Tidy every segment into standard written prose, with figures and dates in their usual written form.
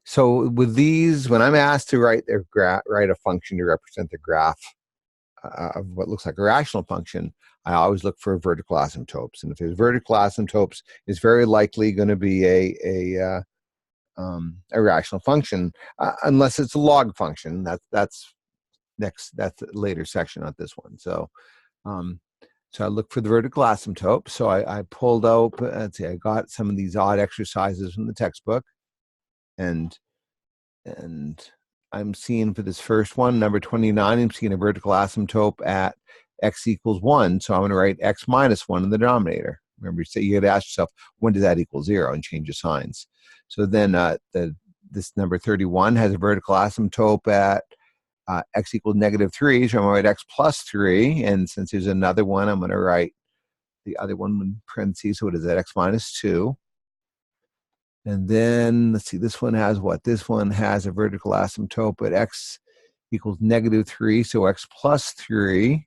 So with these, when I'm asked to write a function to represent the graph of what looks like a rational function, I always look for vertical asymptotes. And if there's vertical asymptotes, it's very likely going to be a rational function, unless it's a log function. That's a later section on this one. So so I look for the vertical asymptote. So I pulled out, let's see, I got some of these odd exercises from the textbook, and I'm seeing for this first one, number 29, I'm seeing a vertical asymptote at x equals 1. So I'm going to write x minus 1 in the denominator. Remember, you got to ask yourself, when does that equal 0, and change the signs. So then this number 31 has a vertical asymptote at x equals -3. So I'm going to write x plus 3. And since there's another one, I'm going to write the other one in parentheses. So what is that? X minus 2. And then, let's see, this one has what? This one has a vertical asymptote at x equals -3, so x plus 3,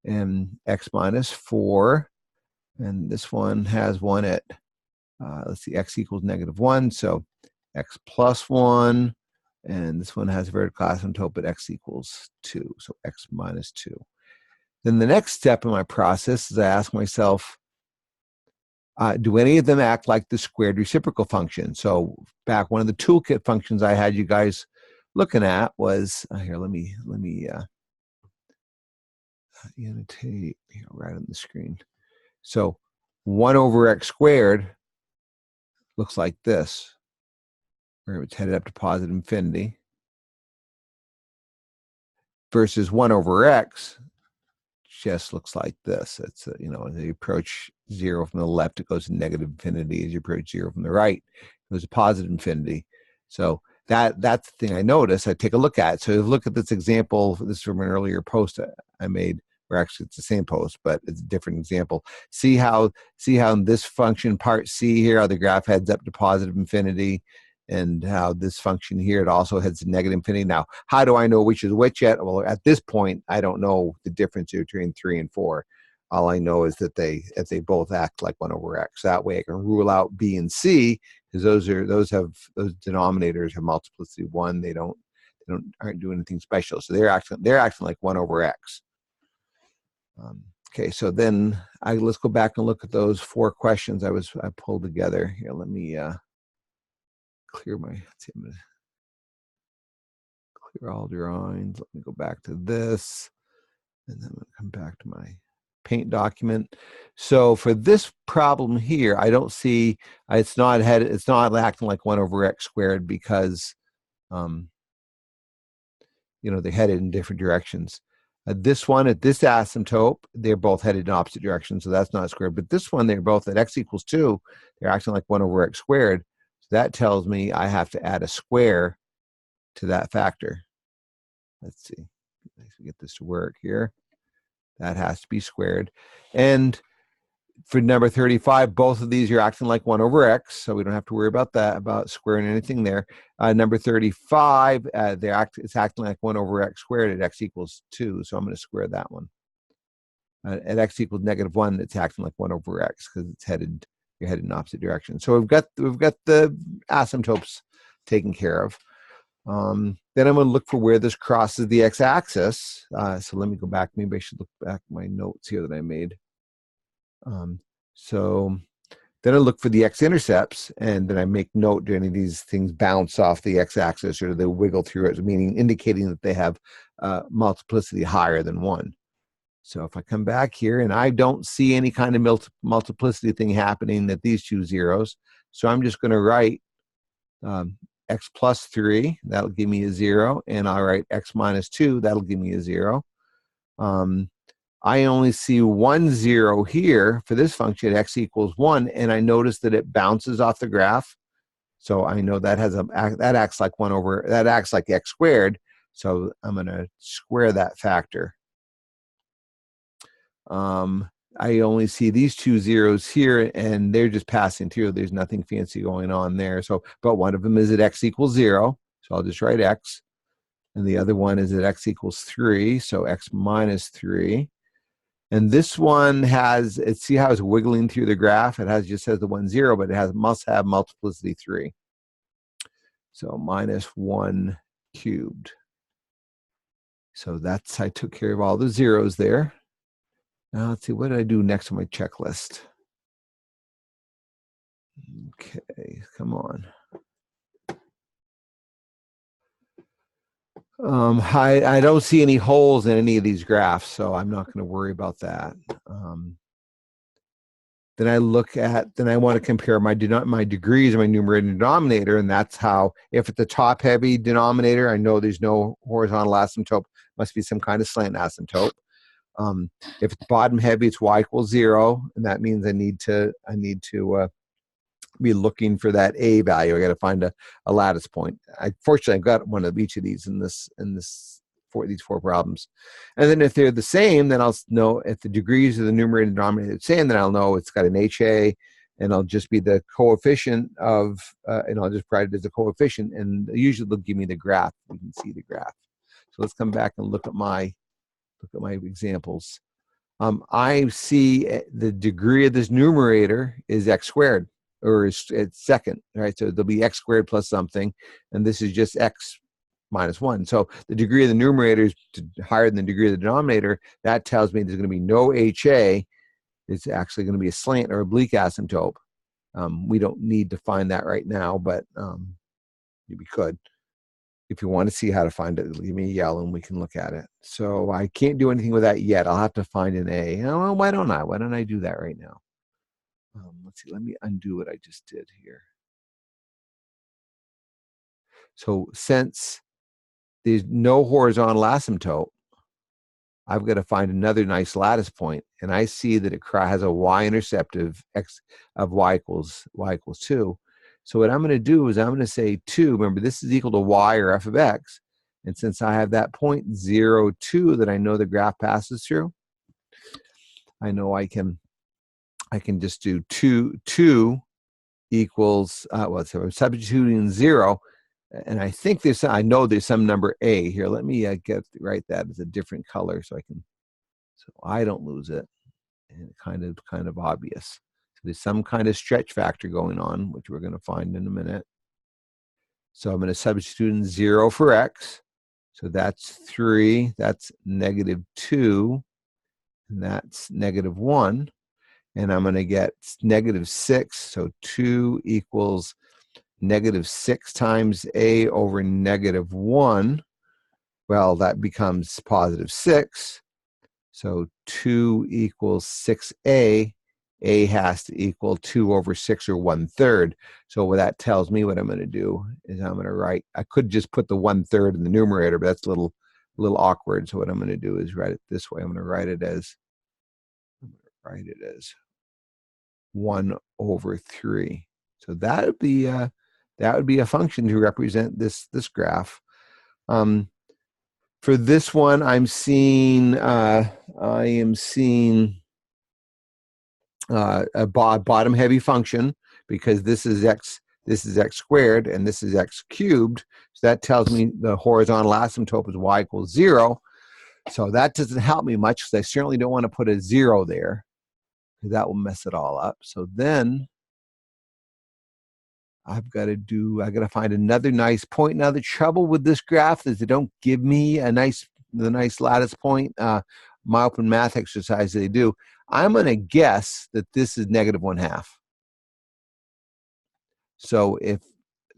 and x minus 4. And this one has one at, let's see, x equals -1, so x plus 1. And this one has a vertical asymptote at x equals 2, so x minus 2. Then the next step in my process is I ask myself, do any of them act like the squared reciprocal function? So back, one of the toolkit functions I had you guys looking at was, here, let me annotate here right on the screen. So 1 over x squared looks like this, where it's headed up to positive infinity, versus 1 over x just looks like this. It's, you know, as you approach 0 from the left, it goes to negative infinity. As you approach 0 from the right, it goes to positive infinity. So that's the thing I notice. I take a look at it. So look at this example. This is from an earlier post I made, where actually it's the same post, but it's a different example. See how in this function part C here, how the graph heads up to positive infinity, and how this function here, it also heads to negative infinity. Now, how do I know which is which yet? Well, at this point, I don't know the difference between 3 and 4. All I know is that they both act like 1 over x. That way I can rule out B and C, because those denominators have multiplicity 1. They aren't doing anything special. So they're acting like 1 over x. Okay, so then let's go back and look at those 4 questions I pulled together. Here, let me clear my, let's see, I'm going to clear all drawings. Let me go back to this, and then I'm going to come back to my paint document. So for this problem here, I don't see, it's not acting like 1 over x squared, because you know, they're headed in different directions. This one at this asymptote, they're both headed in opposite directions, so that's not squared. But this one, they're both at x equals 2. They're acting like 1 over x squared. That tells me I have to add a square to that factor. Let's see. Let's get this to work here. That has to be squared. And for number 35, both of these are acting like 1 over x, so we don't have to worry about that, about squaring anything there. Number 35, it's acting like 1 over x squared at x equals 2, so I'm going to square that one. At x equals -1, it's acting like 1 over x, because you're headed in opposite direction. So we've got the asymptotes taken care of. Then I'm going to look for where this crosses the x-axis. So let me go back. Maybe I should look back at my notes here that I made. So then I look for the x-intercepts, and then I make note, do any of these things bounce off the x-axis, or do they wiggle through it, meaning indicating that they have multiplicity higher than 1. So if I come back here, and I don't see any kind of multiplicity thing happening at these 2 zeros, so I'm just going to write x plus 3, that'll give me a 0, and I'll write x minus 2, that'll give me a 0. I only see 1 0 here for this function at x equals 1, and I notice that it bounces off the graph. So I know that acts like x squared, so I'm going to square that factor. I only see these 2 zeros here, and they're just passing through. There's nothing fancy going on there. So, but one of them is at x equals 0, so I'll just write x. And the other one is at x equals 3, so x minus 3. And this one see how it's wiggling through the graph? It just says the 1 0, but it must have multiplicity 3. So minus 1 cubed. So that's, I took care of all the zeros there. Now let's see, what did I do next on my checklist? Okay, come on. I don't see any holes in any of these graphs, so I'm not going to worry about that. Then I want to compare my degrees of my numerator and denominator, and that's how, if it's a top-heavy denominator, I know there's no horizontal asymptote, must be some kind of slant asymptote. If it's bottom-heavy, it's y equals 0, and that means I need to be looking for that a value. I got to find a lattice point. Fortunately, I've got one of each of these in these four problems. And then if they're the same, then I'll know if the degrees of the numerator and denominator are the same, then I'll know it's got an HA, and I'll just be the coefficient of, and I'll just write it as a coefficient, and usually they'll give me the graph. You can see the graph. So let's come back and look at my examples. I see the degree of this numerator is x squared, or it's second, right? So there'll be x squared plus something, and this is just x minus 1. So the degree of the numerator is higher than the degree of the denominator. That tells me there's going to be no HA. It's actually going to be a slant or oblique asymptote. We don't need to find that right now, but we could. If you want to see how to find it, give me a yell and we can look at it. So I can't do anything with that yet. I'll have to find an A. Oh, why don't I? Why don't I do that right now? Let's see. Let me undo what I just did here. So since there's no horizontal asymptote, I've got to find another nice lattice point, and I see that it has a y-intercept of x of y equals 2. So what I'm going to do is I'm going to say 2. Remember, this is equal to y, or f of x, and since I have that point 0, 2 that I know the graph passes through, I know I can just do 2 equals so I'm substituting 0. And I think I know there's some number a here. Let me write that as a different color so I don't lose it. And kind of obvious. So there's some kind of stretch factor going on, which we're going to find in a minute. So I'm going to substitute in 0 for x. So that's 3. That's negative 2. And that's negative 1. And I'm going to get negative 6. So 2 equals negative 6 times a over negative 1. Well, that becomes positive 6. So 2 equals 6a. A has to equal 2 over 6, or 1/3. So what that tells me, what I'm going to do is I'm going to write, I could just put the 1/3 in the numerator, but that's a little awkward. So what I'm going to do is write it this way. I'm going to write it as 1/3. So that would be a function to represent this graph. For this one, I am seeing a bottom-heavy function, because this is x squared and this is x cubed. So that tells me the horizontal asymptote is y equals 0. So that doesn't help me much, because I certainly don't want to put a 0 there, because that will mess it all up. So then I've got to find another nice point. Now the trouble with this graph is they don't give me the nice lattice point. My open math exercise they do. I'm going to guess that this is negative 1/2. So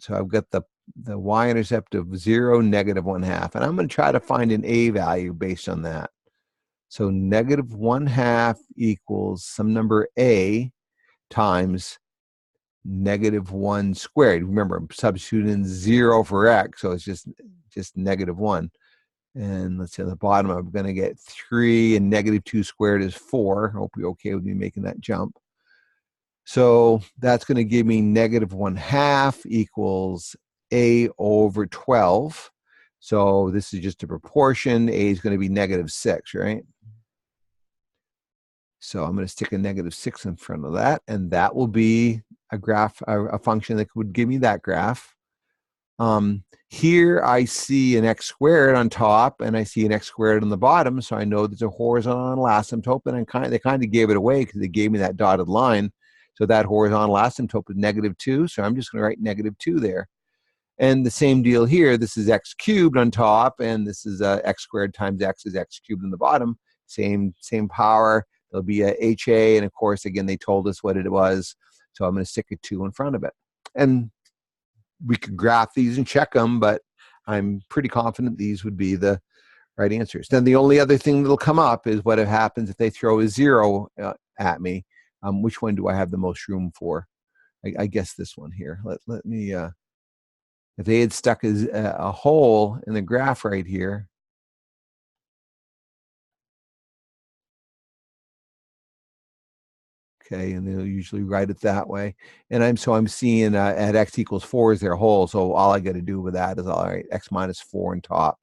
I've got the y-intercept of 0, negative 1/2, and I'm going to try to find an a value based on that. So negative 1/2 equals some number a times negative 1 squared. Remember, I'm substituting 0 for x, so it's just negative 1. And let's see, on the bottom, I'm going to get 3, and negative 2 squared is 4. I hope you're okay with me making that jump. So that's going to give me negative 1/2 equals a over 12. So this is just a proportion. A is going to be negative 6, right? So I'm going to stick a negative 6 in front of that, and that will be a graph, a function that would give me that graph. Here I see an x squared on top, and I see an x squared on the bottom, so I know there's a horizontal asymptote, and they kind of gave it away because they gave me that dotted line. So that horizontal asymptote is negative 2, so I'm just going to write negative 2 there. And the same deal here. This is x cubed on top, and this is x squared times x is x cubed on the bottom. Same power. There'll be a HA, and of course, again, they told us what it was. So I'm going to stick a 2 in front of it. And we could graph these and check them, but I'm pretty confident these would be the right answers. Then the only other thing that'll come up is what happens if they throw a 0 at me. Which one do I have the most room for? I guess this one here. Let me, if they had stuck a hole in the graph right here, okay, and they'll usually write it that way. And I'm seeing at x equals 4 is their hole, so all I got to do with that is, all right, x minus 4 on top,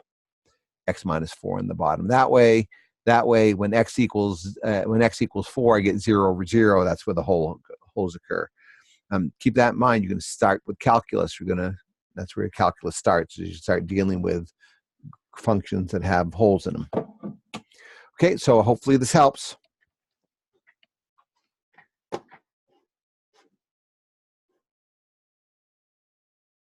x minus 4 on the bottom. That way, when x equals 4, I get 0 over 0. That's where the holes occur. Keep that in mind. You're going to start with calculus. That's where calculus starts. You start dealing with functions that have holes in them. Okay, so hopefully this helps.